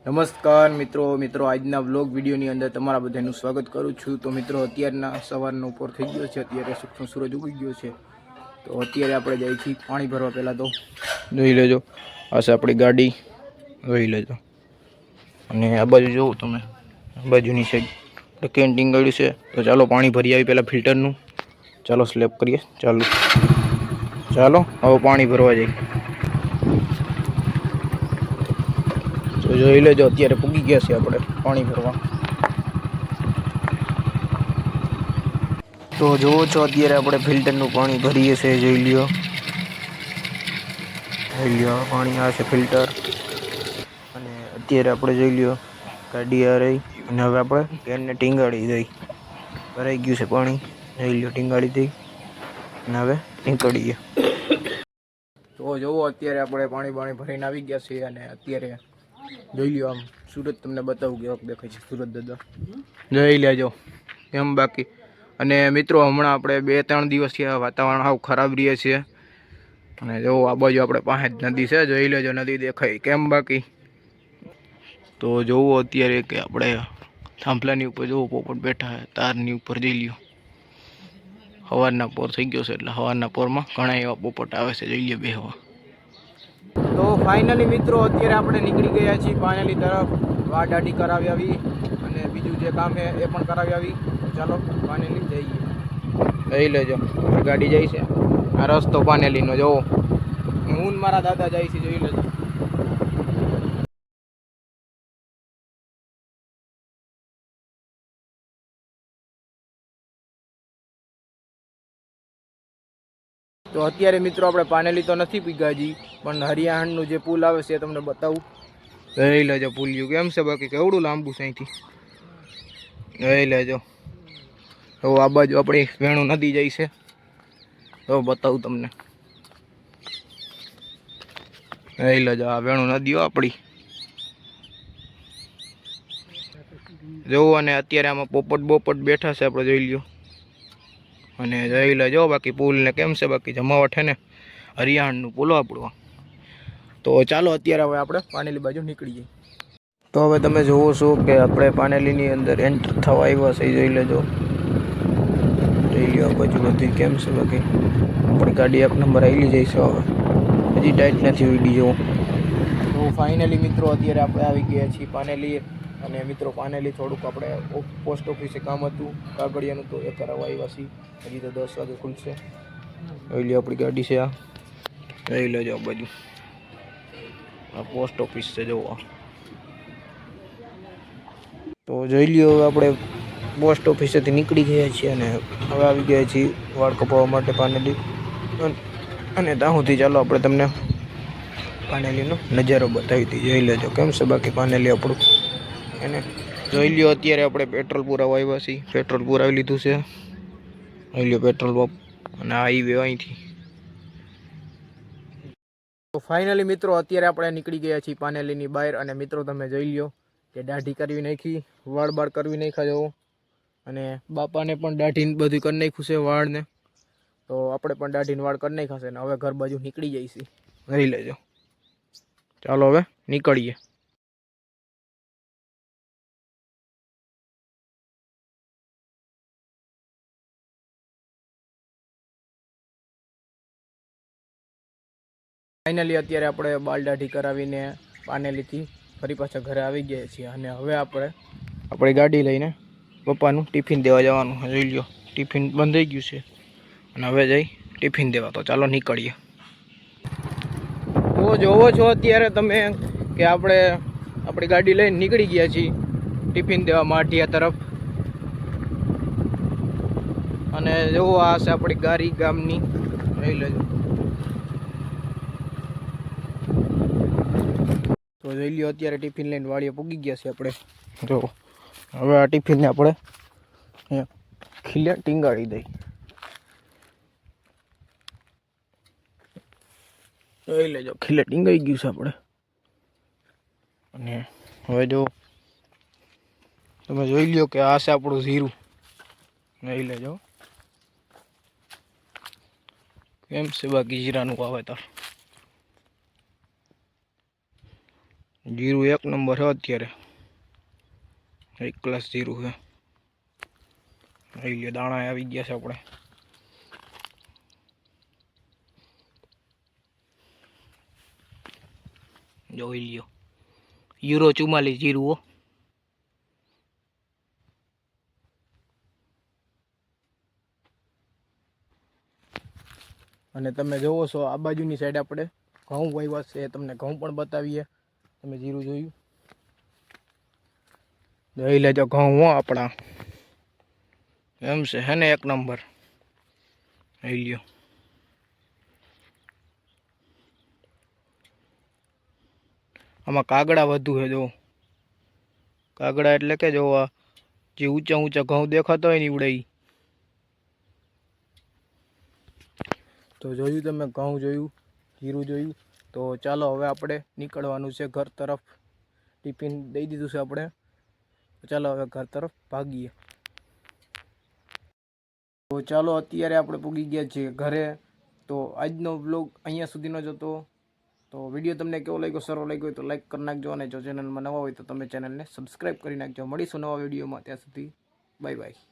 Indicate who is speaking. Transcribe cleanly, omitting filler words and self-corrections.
Speaker 1: નમસ્કાર મિત્રો આજના વ્લોગ વિડીયોની અંદર તમારા બધાનું સ્વાગત કરું છું। તો મિત્રો અત્યારના સવારનો ઉપર થઈ ગયો છે, અત્યારે સૂર્યનો સૂરજ ઉગી ગયો છે। તો અત્યારે આપણે જઈએ છીએ પાણી ભરવા। પહેલાં તો જોઈ લેજો, આ છે આપણી ગાડી, જોઈ લેજો। અને આ બાજુ જોવો તમે, આ બાજુની સાઈડ કેન્ટીન ગાડી છે। તો ચાલો પાણી ભરી આવી પહેલાં ફિલ્ટરનું। ચાલો સ્લેપ કરીએ, ચાલો હવે પાણી ભરવા જઈએ। તો જોઈ લેજો, અત્યારે પૂગી ગયા છે આપણે પાણી ભરવા। તો જોવો છો અત્યારે આપણે ફિલ્ટરનું પાણી ભરીએ છીએ, જોઈ લ્યો પાણી આ છે ફિલ્ટર। અને અત્યારે આપણે જોઈ લ્યો ગાડી આ રહી, અને હવે આપણે કેનને ટીંગાડી દઈ, ભરાઈ ગયું છે પાણી, જોઈ લ્યો ટીંગાડી દઈ અને હવે નીકળીએ। તો જોવો અત્યારે આપણે પાણી ભરીને આવી ગયા છીએ, અને અત્યારે જોઈ લ્યો, આમ સુરત તમને બતાવું કેવો દેખાય છે સુરત દાદા, જોઈ લેજો એમ બાકી। અને મિત્રો હમણાં આપણે 2-3 દિવસથી આ વાતાવરણ હાવ ખરાબ રહે છે। અને જો આ બાજુ આપણે પાસે જ નદી છે, જોઈ લેજો નદી દેખાય કેમ બાકી। તો જોવો અત્યારે કે આપણે થાંભલાની ઉપર જોવો પોપટ બેઠા છે, તારની ઉપર જોઈ લ્યો। સવારના પોર થઈ ગયો છે, એટલે સવારના પોરમાં ઘણા એવા પોપટ આવે છે, જોઈ લ્યો બેહવા। તો ફાઇનલી મિત્રો અત્યારે આપણે નીકળી ગયા છીએ પાનેલી તરફ, વાડાડી કરાવી આવી અને બીજું જે કામ છે એ પણ કરાવી આવી। ચાલો પાનેલી જઈએ, જોઈ લેજો ગાડી જાય છે, આ રસ્તો પાનેલીનો જોવો, હું મારા દાદા જાય છે, જોઈ લેજો। તો અત્યારે મિત્રો આપણે પાનેલી તો નથી પીગા હજી, પણ હરિયાણાનું જે પુલ આવે છે એ તમને બતાવું, જોઈ લેજો પુલિયું કેમ છે બાકી, કેવડું લાંબુ છે અહીંથી, જોઈ લેજો। તો આ બાજુ આપણી વેણુ નદી જાય છે, તો બતાવું તમને, જોઈ લેજો આ વેણુ નદીઓ આપણી જોવો। અને અત્યારે આમાં પોપટ બેઠા છે, આપણે જોઈ લ્યો, અને જોઈ લેજો બાકી પુલ ને કેમ છે બાકી જમાવટ છે ને, હરિયાણાનું પુલ આપણું। તો ચાલો અત્યારે હવે આપણે પાનેલી બાજુ નીકળીએ। તો હવે તમે જોવો છો કે આપણે પાનેલીની અંદર એન્ટર થવા આવ્યા છે, જોઈ લેજો, જોઈ લ્યો આ બાજુ બધી કેમ છે બાકી। આપણી ગાડી 1 નંબર આવી જાય છે, હવે હજી ટાઈટ નથી ઉડી જવું। તો ફાઇનલી મિત્રો અત્યારે આપણે આવી ગયા છીએ પાનેલી। અને મિત્રો પાનેલી થોડુંક આપણે પોસ્ટ ઓફિસે કામ હતું કાગળિયાનું, તો એ કરાવવા આવ્યા છીએ। હજી તો 10 વાગે ખુલશે। જોઈ લ્યો આપણી ગાડી છે, આ જોઈ લેજો આ બાજુ, આ પોસ્ટ ઓફિસ છે જોવો। તો જોઈ લ્યો હવે આપણે પોસ્ટ ઓફિસેથી નીકળી ગયા છીએ, અને હવે આવી ગયા છીએ વાળ કપાવવા માટે પાનેલી। અને ત્યાં સુધી ચાલો આપણે તમને પાનેલીનો નજારો બતાવી દઈએ, જોઈ લેજો કેમ છે બાકી પાનેલી આપણું એને। જોઈ લ્યો અત્યારે આપણે પેટ્રોલ પુરાવા આવ્યા છીએ, પેટ્રોલ પુરાવી લીધું છે, જોઈ લ્યો પેટ્રોલ પંપ, અને આ હાઈવે અહીંથી। તો ફાઇનલી મિત્રો અત્યારે આપણે નીકળી ગયા છીએ પાનેલીની બહાર। અને મિત્રો તમે જોઈ લ્યો કે દાઢી કરવી નાખી, વાળ કરવી નાખ્યા જવો, અને બાપાને પણ દાઢી બધું કરી નાખ્યું છે વાળને। તો આપણે પણ દાઢીને વાળ કરી નાખ્યા છે, ને હવે ઘર બાજુ નીકળી જાય છે, જોઈ લેજો। ચાલો હવે નીકળીએ। ફાઇનલી અત્યારે આપણે બાલ દાઢી કરાવીને પાનેલીથી ફરી પાછા ઘરે આવી ગયા છીએ, અને હવે આપણે આપણી ગાડી લઈને પપ્પાનું ટિફિન દેવા જવાનું, જોઈ લ્યો ટિફિન બંધ થઈ ગયું છે, અને હવે જઈ ટિફિન દેવા। તો ચાલો નીકળીએ। તો જોવો છો અત્યારે તમે કે આપણે આપણી ગાડી લઈને નીકળી ગયા છીએ ટિફિન દેવા માઠિયા તરફ। અને જોવો આ છે આપણી ગાડી ગામની, જોઈ લેજો। તો જોઈ લ્યો અત્યારે ટિફિન લઈને વાડીએ પૂગી ગયા છે આપણે, જો હવે આ ટિફિનને આપણે ખીલે ટીંગાડી દઈ, જોઈ લેજો ખીલે ટીંગાઈ ગયું છે આપણે। અને હવે જો તમે જોઈ લ્યો કે આ છે આપણું જીરું, જોઈ લેજો કેમ છે બાકી જીરાનું વાવેતર। જીરું એક નંબર છે અત્યારે, એક ક્લાસ જીરું છે. અહીં લે દાણા આવી ગયા છે આપણે. જોઈ લ્યો યુરો 44 જીરું હો. અને તમે જોવો છો આ બાજુની સાઈડ આપણે ઘઉં વાવ્યા છે, તમને ઘઉં પણ બતાવીએ. તમે જીરું જોયું, જોઈ લેજો ઘઉં હો આપણા, એમ છે હે ને એક નંબર. અહીં લ્યો આમાં કાગડા વધુ છે. જો કાગડા એટલે કે જો જે ઊંચા ઊંચા ઘઉં દેખાતા હોય ને ઈવડે. તો જોયું તમે ઘઉં જોયું, જીરું જોયું. તો ચાલો હવે આપણે નીકળવાનું છે ઘર તરફ. ટિફિન દઈ દીધું છે આપણે, ચાલો હવે ઘર તરફ ભાગીએ. તો ચાલો અત્યારે આપણે પૂગી ગયા છીએ ઘરે. તો આજનો વ્લોગ અહીંયા સુધીનો જ હતો. તો વિડીયો તમને કેવો લાગ્યો, સારો લાગ્યો હોય તો લાઈક કરી નાખજો, અને જો ચેનલમાં નવા હોય તો તમે ચેનલને સબસ્ક્રાઈબ કરી નાખજો. મળીશું નવા વિડીયોમાં, ત્યાં સુધી બાય બાય.